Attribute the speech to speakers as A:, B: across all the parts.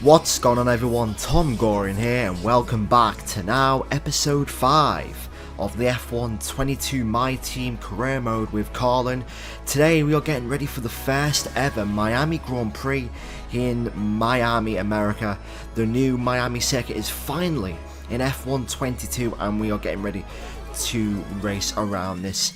A: What's going on everyone, TomGorian here and welcome back to now episode 5 of the F1 22 My Team career mode with Carlin. Today we are getting ready for the first ever Miami Grand Prix in Miami, America. The new Miami circuit is finally in F1 22 and we are getting ready to race around this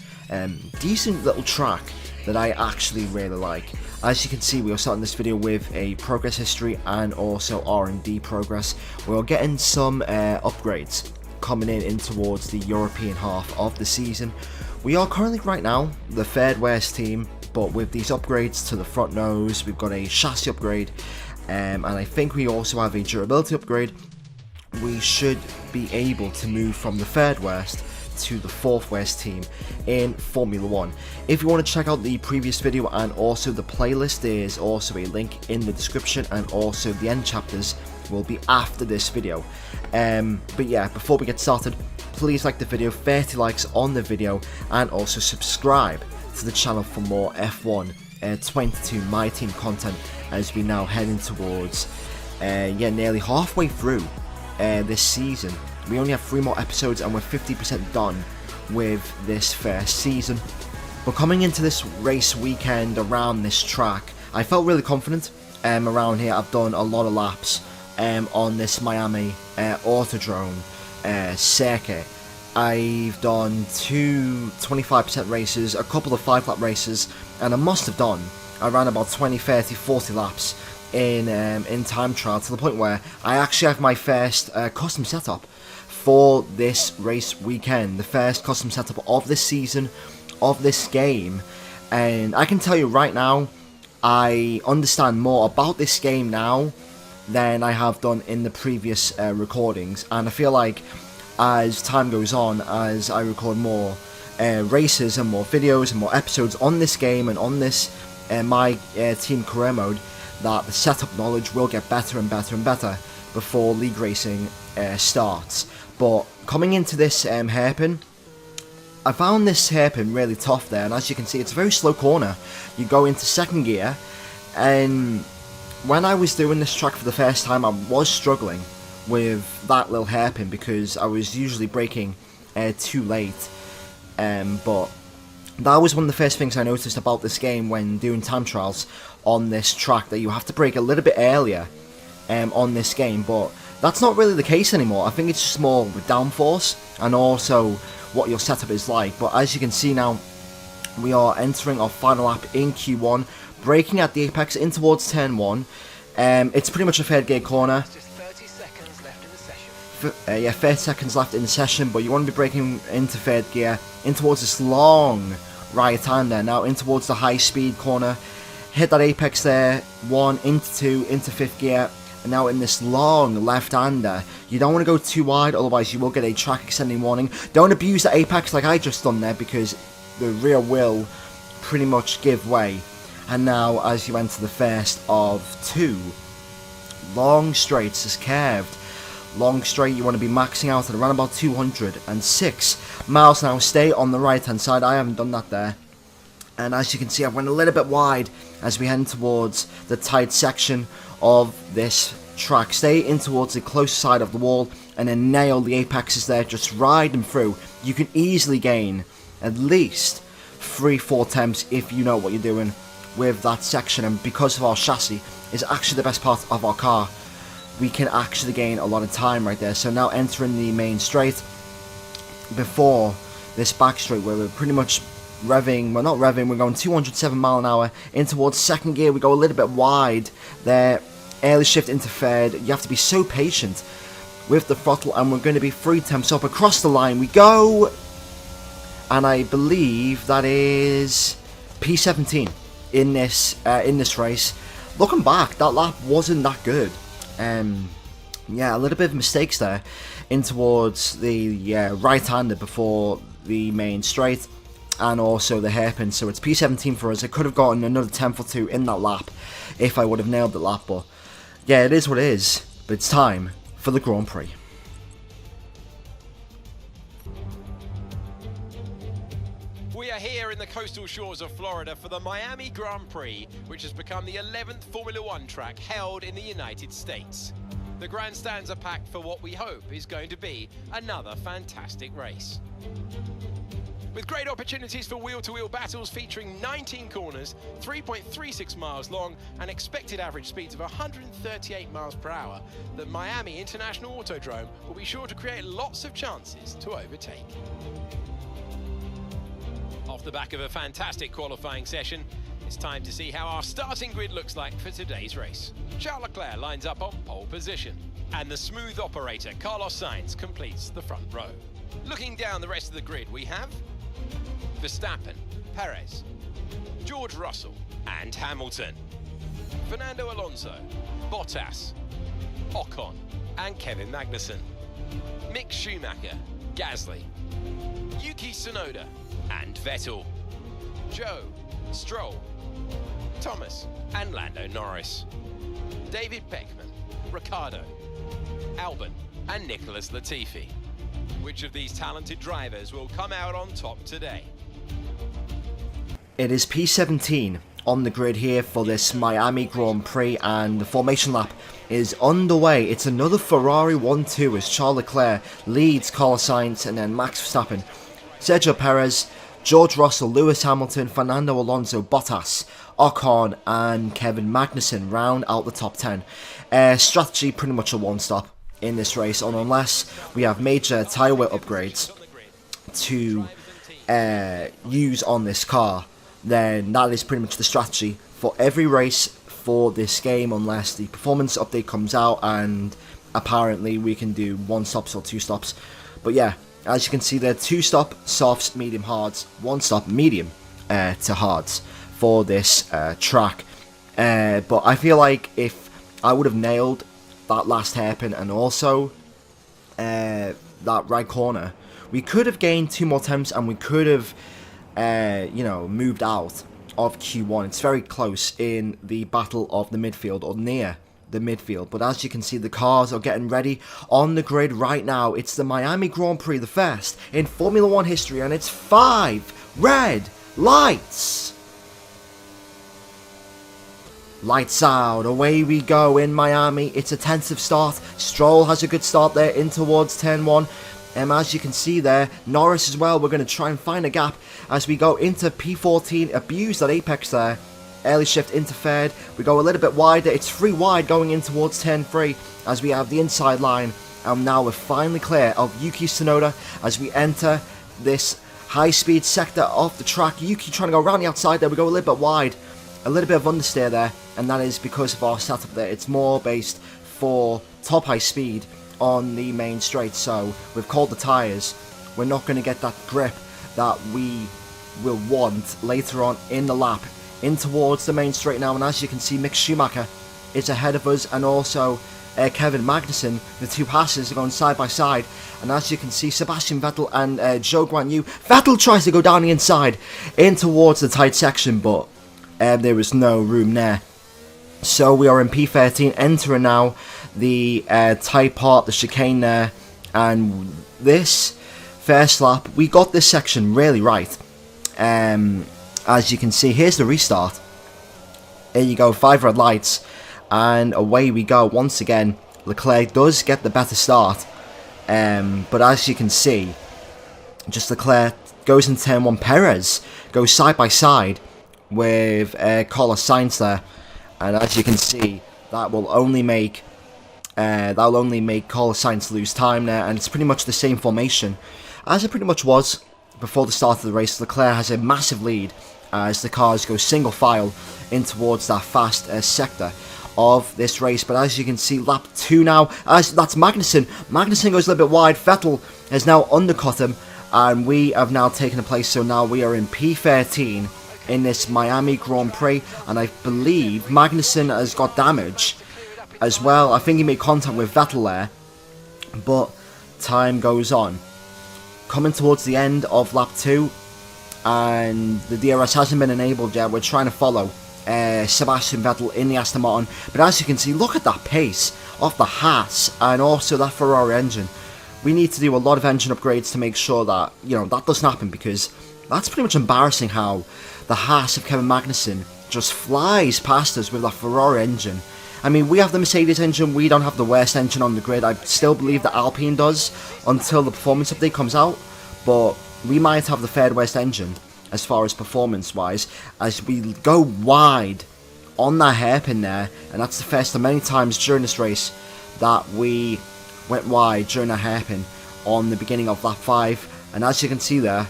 A: decent little track that I actually really like. As you can see, we are starting this video with a progress history and also R&D progress. We are getting some upgrades coming in towards the European half of the season. We are currently right now the third worst team, but with these upgrades to the front nose, we've got a chassis upgrade, and I think we also have a durability upgrade. We should be able to move from the third worst to the fourth worst team in Formula 1. If you want to check out the previous video and also the playlist, there's also a link in the description, and also the end chapters will be after this video. But yeah, before we get started, please like the video, 30 likes on the video, and also subscribe to the channel for more F1 22 My Team content as we now heading towards nearly halfway through this season. We only have 3 more episodes and we're 50% done with this first season. But coming into this race weekend around this track, I felt really confident around here. I've done a lot of laps on this Miami autodrome circuit. I've done 2 25% races, a couple of 5-lap races, and I must have done around about 20, 30, 40 laps in time trial, to the point where I actually have my first custom setup for this race weekend, the first custom setup of this season, of this game. And I can tell you right now, I understand more about this game now than I have done in the previous recordings, and I feel like as time goes on, as I record more races and more videos and more episodes on this game and on this My Team career mode, that the setup knowledge will get better and better and better before league racing starts. But coming into this hairpin, I found this hairpin really tough there, and as you can see, it's a very slow corner. You go into second gear, and when I was doing this track for the first time, I was struggling with that little hairpin because I was usually braking too late. But that was one of the first things I noticed about this game when doing time trials on this track, that you have to brake a little bit earlier on this game, but that's not really the case anymore. I think it's just more with downforce and also what your setup is like. But as you can see now, we are entering our final lap in Q1, braking at the apex in towards turn 1. It's pretty much a third gear corner. 30 seconds left in the session, but you want to be braking into third gear, in towards this long right-hander, now in towards the high-speed corner. Hit that apex there, 1, into 2, into 5th gear, and now in this long left-hander. You don't want to go too wide, otherwise you will get a track extending warning. Don't abuse the apex like I just done there, because the rear will pretty much give way. And now as you enter the first of 2 long straights, this curved long straight, you want to be maxing out at around about 206 miles an hour. Stay on the right hand side. I haven't done that there. And as you can see, I went a little bit wide as we head towards the tight section of this track. Stay in towards the close side of the wall and then nail the apexes there. Just ride them through. You can easily gain at least 3-4 attempts if you know what you're doing with that section. And because of our chassis is actually the best part of our car, we can actually gain a lot of time right there. So now entering the main straight, before this back straight where we're pretty much revving, well not revving, we're going 207 mile an hour in towards second gear. We go a little bit wide there, early shift into third. You have to be so patient with the throttle, and we're going to be 3 attempts up. Across the line we go, and I believe that is P17 in this race. Looking back, that lap wasn't that good. Yeah, a little bit of mistakes there in towards the right-hander before the main straight, and also the hairpin. So it's P17 for us. I could have gotten another 10th or 2 in that lap if I would have nailed the lap, but yeah, it is what it is. But it's time for the Grand Prix.
B: We are here in the coastal shores of Florida for the Miami Grand Prix, which has become the 11th Formula One track held in the United States. The grandstands are packed for what we hope is going to be another fantastic race. With great opportunities for wheel-to-wheel battles featuring 19 corners, 3.36 miles long and expected average speeds of 138 miles per hour, the Miami International Autodrome will be sure to create lots of chances to overtake. Off the back of a fantastic qualifying session, it's time to see how our starting grid looks like for today's race. Charles Leclerc lines up on pole position, and the smooth operator Carlos Sainz completes the front row. Looking down the rest of the grid, we have Verstappen, Perez, George Russell and Hamilton, Fernando Alonso, Bottas, Ocon and Kevin Magnussen, Mick Schumacher, Gasly, Yuki Tsunoda and Vettel, Joe, Stroll, Thomas and Lando Norris, David Beckman, Ricciardo, Albon and Nicholas Latifi. Which of these talented drivers will come out on top today?
A: It is P17 on the grid here for this Miami Grand Prix, and the formation lap is underway. It's another Ferrari 1-2 as Charles Leclerc leads Carlos Sainz, and then Max Verstappen, Sergio Perez, George Russell, Lewis Hamilton, Fernando Alonso, Bottas, Ocon and Kevin Magnussen round out the top 10. Strategy pretty much a one-stop in this race, unless we have major tyre weight upgrades to use on this car, then that is pretty much the strategy for every race for this game, unless the performance update comes out and apparently we can do one stops or two stops. But yeah, as you can see there, two stop, softs, medium, hards, one stop, medium to hards for this track. But I feel like if I would have nailed that last hairpin and also that right corner, we could have gained 2 more attempts and we could have moved out of Q1. It's very close in the battle of the midfield, or near the midfield. But as you can see, the cars are getting ready on the grid right now. It's the Miami Grand Prix, the first in Formula 1 history, and it's 5 red lights. Lights out, away we go in Miami. It's a tensive start. Stroll has a good start there in towards turn 1. As you can see there, Norris as well. We're going to try and find a gap as we go into P14. Abuse that apex there. Early shift into third. We go a little bit wider. It's 3 wide going in towards turn 3 as we have the inside line. And now we're finally clear of Yuki Tsunoda as we enter this high-speed sector of the track. Yuki trying to go around the outside there. We go a little bit wide. A little bit of understeer there, and that is because of our setup there. It's more based for top high speed on the main straight, so we've called the tyres. We're not going to get that grip that we will want later on in the lap. In towards the main straight now, and as you can see, Mick Schumacher is ahead of us, and also Kevin Magnussen. The two passes are going side by side, and as you can see, Sebastian Vettel and Zhou Guanyu. Vettel tries to go down the inside in towards the tight section, but there was no room there. So we are in P13, entering now the tight part, the chicane there, and this first lap, we got this section really right. As you can see, here's the restart. Here you go, 5 red lights, and away we go. Once again, Leclerc does get the better start, but as you can see, just Leclerc goes in turn 1. Perez goes side by side with Carlos Sainz there, and as you can see, that will only make Carlos Sainz lose time there, and it's pretty much the same formation as it pretty much was before the start of the race. Leclerc has a massive lead as the cars go single file in towards that fast sector of this race. But as you can see, lap 2 now, as that's Magnussen. Magnussen goes a little bit wide. Vettel has now undercut him, and we have now taken a place. So now we are in P13 in this Miami Grand Prix, and I believe Magnussen has got damage as well. I think he made contact with Vettel there, but time goes on. Coming towards the end of lap 2, and the DRS hasn't been enabled yet. We're trying to follow Sebastian Vettel in the Aston Martin, but as you can see, look at that pace of the Haas and also that Ferrari engine. We need to do a lot of engine upgrades to make sure that, that doesn't happen, because That's pretty much embarrassing how the Haas of Kevin Magnussen just flies past us with that Ferrari engine. I mean, we have the Mercedes engine, we don't have the worst engine on the grid. I still believe that Alpine does until the performance update comes out, but we might have the third worst engine as far as performance wise, as we go wide on that hairpin there, and that's the first of many times during this race that we went wide during a hairpin on the beginning of lap 5. And as you can see there,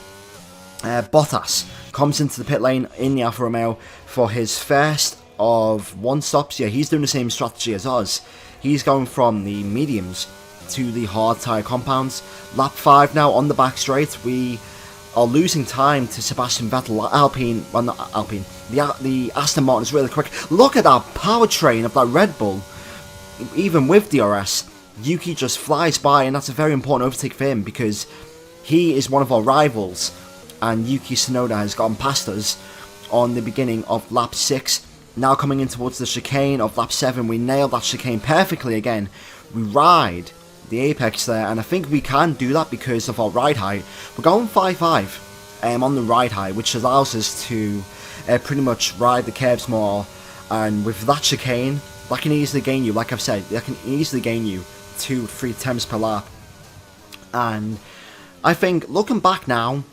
A: Bottas comes into the pit lane in the Alfa Romeo for his first of one stops. Yeah, he's doing the same strategy as us. He's going from the mediums to the hard tyre compounds. Lap 5 now on the back straight. We are losing time to Sebastian Vettel. Alpine, well not Alpine, the Aston Martin is really quick. Look at that powertrain of that Red Bull. Even with DRS, Yuki just flies by, and that's a very important overtake for him because he is one of our rivals, and Yuki Tsunoda has gotten past us on the beginning of lap 6. Now coming in towards the chicane of lap 7, we nailed that chicane perfectly again. We ride the apex there, and I think we can do that because of our ride height. We're going 5.5 on the ride height, which allows us to pretty much ride the curves more, and with that chicane, that can easily gain you, like I've said, that can easily gain you 2-3 tenths per lap. And I think, looking back now,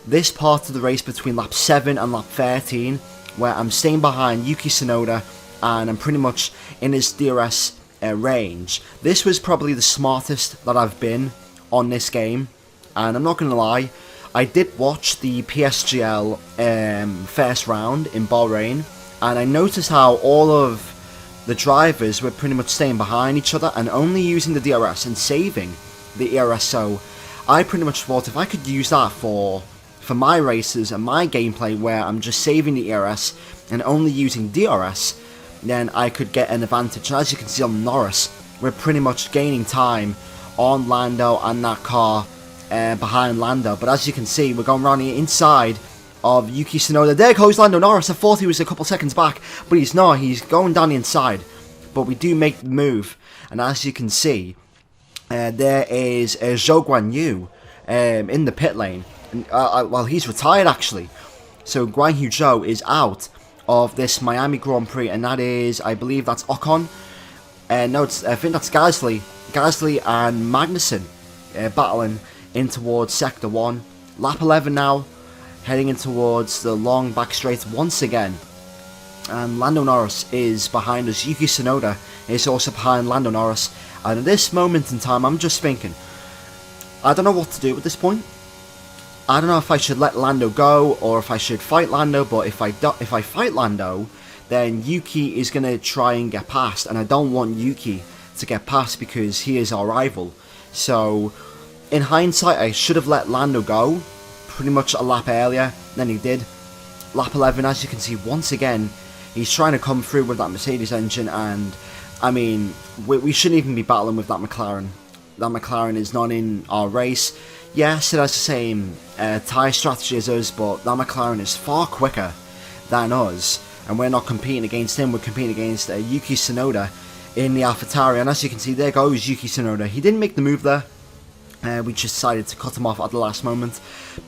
A: this part of the race between lap 7 and lap 13, where I'm staying behind Yuki Tsunoda and I'm pretty much in his DRS range, this was probably the smartest that I've been on this game. And I'm not going to lie, I did watch the PSGL first round in Bahrain, and I noticed how all of the drivers were pretty much staying behind each other and only using the DRS and saving the ERS. So I pretty much thought if I could use that for my races and my gameplay, where I'm just saving the ERS and only using DRS, then I could get an advantage. And as you can see on Norris, we're pretty much gaining time on Lando and that car behind Lando. But as you can see, we're going around the inside of Yuki Tsunoda. There goes Lando Norris. I thought he was a couple seconds back, but he's not. He's going down the inside. But we do make the move, and as you can see, there is Zhou Guan Yu in the pit lane. And, well, he's retired actually. So Guan Yu Zhou is out of this Miami Grand Prix, and that is, I believe that's Ocon. No, I think that's Gasly and Magnussen battling in towards Sector 1. Lap 11 now, heading in towards the long back straight once again. And Lando Norris is behind us. Yuki Tsunoda is also behind Lando Norris. And at this moment in time, I'm just thinking, I don't know what to do at this point. I don't know if I should let Lando go or if I should fight Lando, but if I fight Lando, then Yuki is going to try and get past, and I don't want Yuki to get past because he is our rival. So, in hindsight, I should have let Lando go pretty much a lap earlier than he did. Lap 11, as you can see, once again, he's trying to come through with that Mercedes engine, and, I mean, we shouldn't even be battling with that McLaren. That McLaren is not in our race. Yes, it has the same tyre strategy as us, but that McLaren is far quicker than us, and we're not competing against him, we're competing against Yuki Tsunoda in the AlphaTauri. And as you can see, there goes Yuki Tsunoda. He didn't make the move there, we just decided to cut him off at the last moment,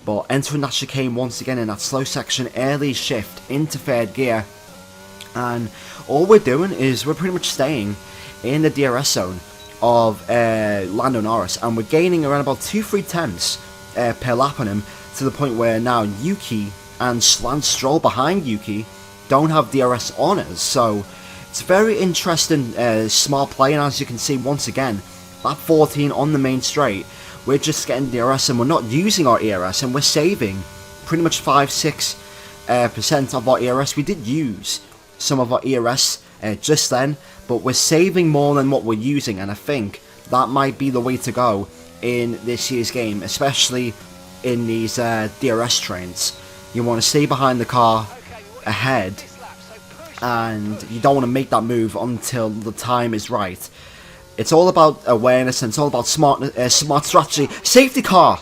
A: but entering that chicane once again in that slow section, early shift into third gear, and all we're doing is we're pretty much staying in the DRS zone of Lando Norris, and we're gaining around about 2-3 tenths per lap on him, to the point where now Yuki and Lance Stroll behind Yuki don't have DRS on us. So it's very interesting smart play, and as you can see once again, lap 14 on the main straight, we're just getting DRS and we're not using our ERS, and we're saving pretty much 5-6% of our ERS. We did use some of our ERS just then, but we're saving more than what we're using, and I think that might be the way to go in this year's game, especially in these DRS trains. You want to stay behind the car ahead, and you don't want to make that move until the time is right. It's all about awareness, and it's all about smart strategy. Safety car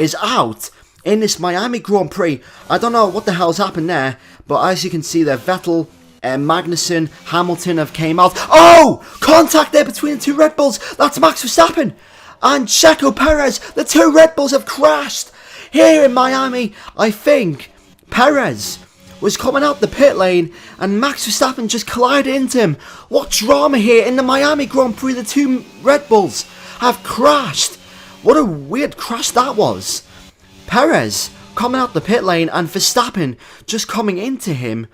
A: is out in this Miami Grand Prix. I don't know what the hell's happened there, but as you can see there, Vettel, Magnussen, Hamilton have came out. Oh! Contact there between the two Red Bulls. That's Max Verstappen and Checo Perez. The two Red Bulls have crashed Here in Miami, I think Perez was coming out the pit lane and Max Verstappen just collided into him. What drama here in the Miami Grand Prix. The two Red Bulls have crashed. What a weird crash that was. Perez coming out the pit lane and Verstappen just coming into him.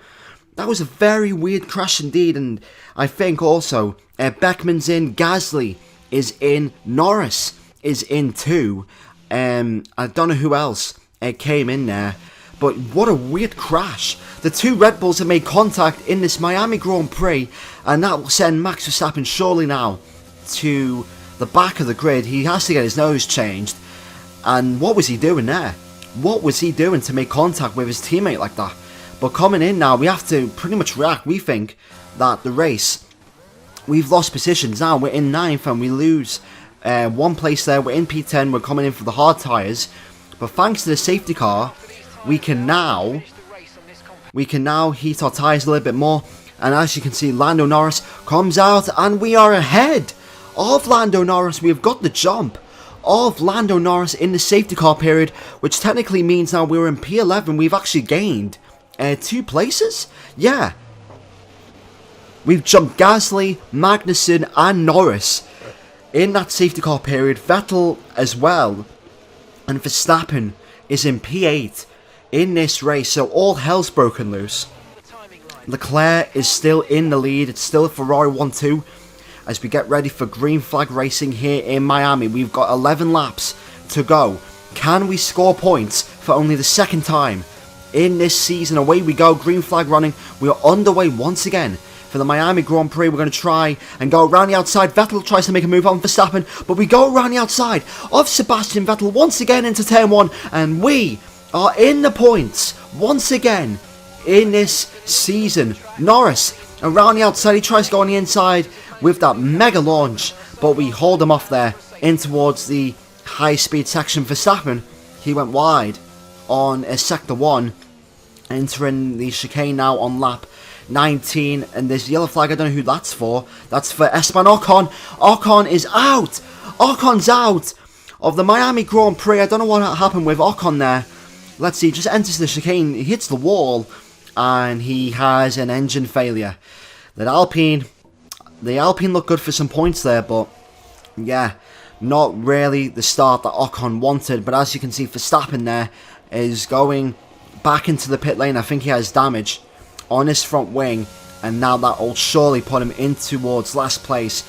A: That was a very weird crash indeed. And I think also Beckman's in, Gasly is in, Norris is in too. I don't know who else came in there. But what a weird crash. The two Red Bulls have made contact in this Miami Grand Prix, and that will send Max Verstappen surely now to the back of the grid. He has to get his nose changed. And what was he doing there? What was he doing to make contact with his teammate like that? But coming in now, we have to pretty much react. We think that the race, we've lost positions now. We're in 9th and we lose one place there. We're in P10. We're coming in for the hard tyres. But thanks to the safety car, we can now heat our tyres a little bit more. And as you can see, Lando Norris comes out and we are ahead of Lando Norris. We have got the jump of Lando Norris in the safety car period, which technically means now we're in P11. We've actually gained 2 places. Yeah, we've jumped Gasly, Magnussen and Norris in that safety car period. Vettel as well, and Verstappen is in P8 in this race, so all hell's broken loose. Leclerc is still in the lead. It's still a Ferrari 1-2 as we get ready for green flag racing here in Miami. We've got 11 laps to go. Can we score points for only the second time in this season? Away we go, green flag running. We are underway once again for the Miami Grand Prix. We're going to try and go around the outside. Vettel tries to make a move on Verstappen, but we go around the outside of Sebastian Vettel once again into turn 1, and we are in the points once again in this season. Norris around the outside, he tries to go on the inside with that mega launch, but we hold him off there in towards the high speed section. Verstappen, he went wide on sector 1, entering the chicane now on lap 19, and there's yellow flag. I don't know who that's for. That's for Esteban Ocon. Ocon is out. Ocon's out of the Miami Grand Prix. I don't know what happened with Ocon there. Let's see, just enters the chicane, he hits the wall, and he has an engine failure. The Alpine looked good for some points there, but yeah, not really the start that Ocon wanted. But as you can see, Verstappen there is going back into the pit lane. I think he has damage on his front wing, and now that will surely put him in towards last place.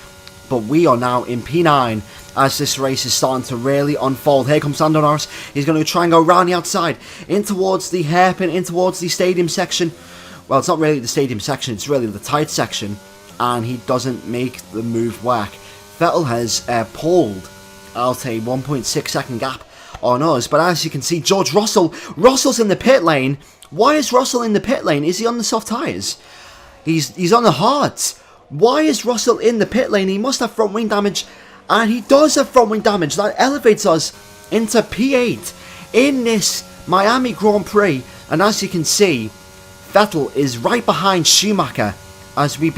A: But we are now in P9 as this race is starting to really unfold. Here comes Lando Norris. He's going to try and go around the outside in towards the hairpin, in towards the stadium section. Well, it's not really the stadium section, it's really the tight section, and he doesn't make the move work. Vettel has pulled out a 1.6 second gap on us, but as you can see, George Russell's in the pit lane. Why is Russell in the pit lane? Is he on the soft tyres? He's on the hards. Why is Russell in the pit lane? He must have front wing damage, and he does have front wing damage. That elevates us into P8 in this Miami Grand Prix, and as you can see, Vettel is right behind Schumacher as we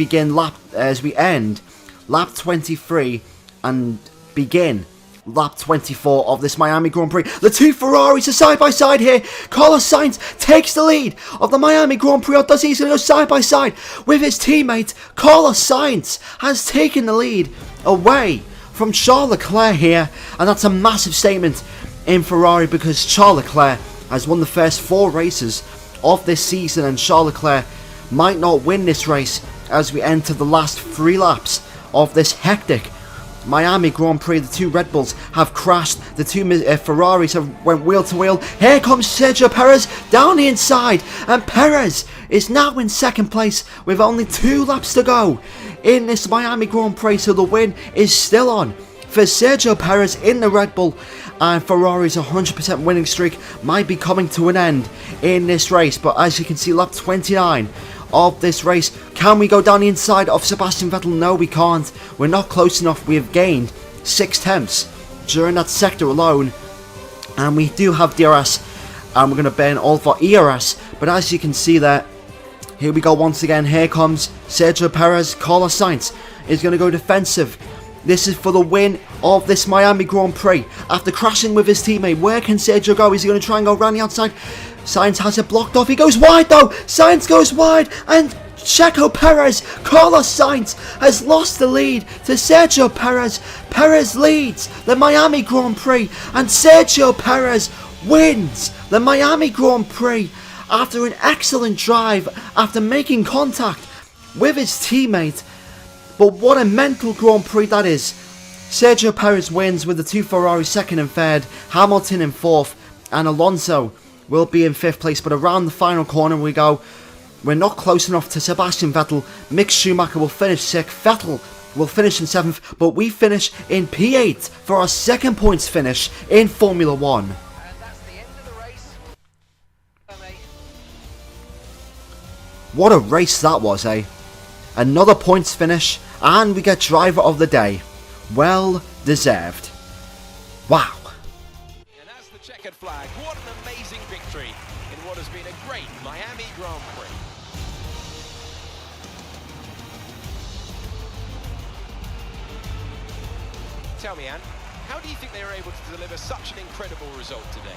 A: end lap 23 and begin lap 24 of this Miami Grand Prix. The two Ferraris are side by side here. Carlos Sainz takes the lead of the Miami Grand Prix. Or does he? He's going to go side by side with his teammate. Carlos Sainz has taken the lead away from Charles Leclerc here, and that's a massive statement in Ferrari because Charles Leclerc has won the first 4 races of this season, and Charles Leclerc might not win this race as we enter the last 3 laps of this hectic Miami Grand Prix. The two Red Bulls have crashed. The two Ferraris have went wheel to wheel. Here comes Sergio Perez down the inside, and Perez is now in second place with only 2 laps to go in this Miami Grand Prix, so the win is still on for Sergio Perez in the Red Bull, and Ferrari's 100% winning streak might be coming to an end in this race. But as you can see, lap 29 of this race, can we go down the inside of Sebastian Vettel? No, we can't. We're not close enough. We have gained 6 tenths during that sector alone, and we do have DRS, and we're going to burn all of our ERS. But as you can see there, here we go once again. Here comes Sergio Perez. Carlos Sainz is going to go defensive This is for the win of this Miami Grand Prix. After crashing with his teammate, where can Sergio go? Is he going to try and go around the outside? Sainz has it blocked off. He goes wide though. Sainz goes wide. And Checo Perez, Carlos Sainz, has lost the lead to Sergio Perez. Perez leads the Miami Grand Prix. And Sergio Perez wins the Miami Grand Prix after an excellent drive, after making contact with his teammate. But what a mental Grand Prix that is. Sergio Perez wins with the two Ferraris second and third, Hamilton in fourth, and Alonso will be in fifth place. But around the final corner we go. We're not close enough to Sebastian Vettel. Mick Schumacher will finish sixth. Vettel will finish in seventh. But we finish in P8 for our second points finish in Formula 1.
C: And that's the end of the race.
A: What a race that was, eh? Another points finish, and we get driver of the day. Well deserved. Wow.
B: And as the checkered flag, what an amazing victory in what has been a great Miami Grand Prix. Tell me, Anne, how do you think they were able to deliver such an incredible result today?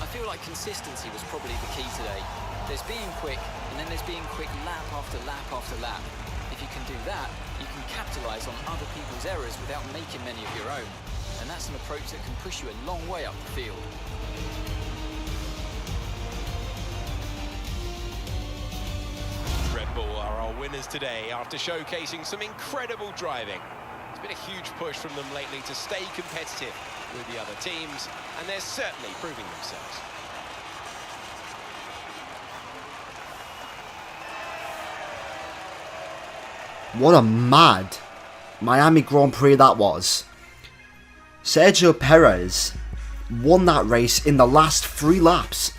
D: I feel like consistency was probably the key today. There's being quick, and then there's being quick lap after lap after lap. If you can do that, you can capitalise on other people's errors without making many of your own. And that's an approach that can push you a long way up the field.
B: Red Bull are our winners today after showcasing some incredible driving. It's been a huge push from them lately to stay competitive with the other teams, and they're certainly proving themselves.
A: What a mad Miami Grand Prix that was. Sergio Perez won that race in the last 3 laps.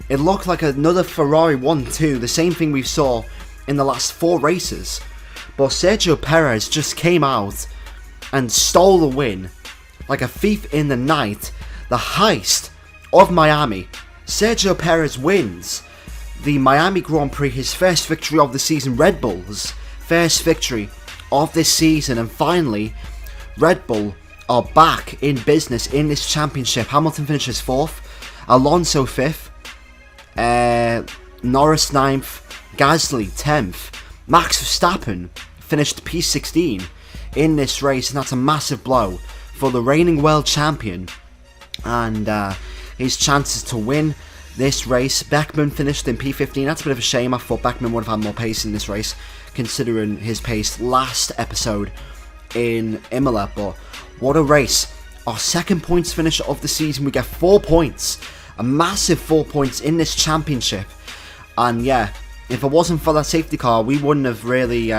A: It looked like another Ferrari 1-2, the same thing we saw in the last 4 races. But Sergio Perez just came out and stole the win like a thief in the night. The heist of Miami. Sergio Perez wins the Miami Grand Prix, his first victory of the season. Red Bull's first victory of this season, and finally Red Bull are back in business in this championship. Hamilton finishes 4th, Alonso 5th, Norris 9th, Gasly 10th, Max Verstappen finished P16 in this race, and that's a massive blow for the reigning world champion and his chances to win this race. Beckman finished in P15. That's a bit of a shame. I thought Beckman would have had more pace in this race, considering his pace last episode in Imola. But what a race. Our second points finish of the season. We get 4 points. A massive 4 points in this championship. And yeah, if it wasn't for that safety car, we wouldn't have really...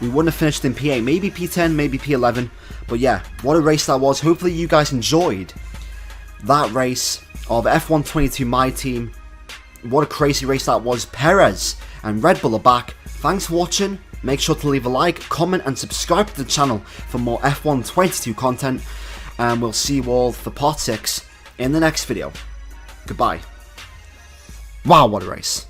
A: we wouldn't have finished in P8. Maybe P10, maybe P11. But yeah, what a race that was. Hopefully you guys enjoyed that race of F1 22 My Team. What a crazy race that was. Perez and Red Bull are back. Thanks for watching. Make sure to leave a like, comment and subscribe to the channel for more F1 22 content. And we'll see you all for part 6 in the next video. Goodbye. Wow, what a race.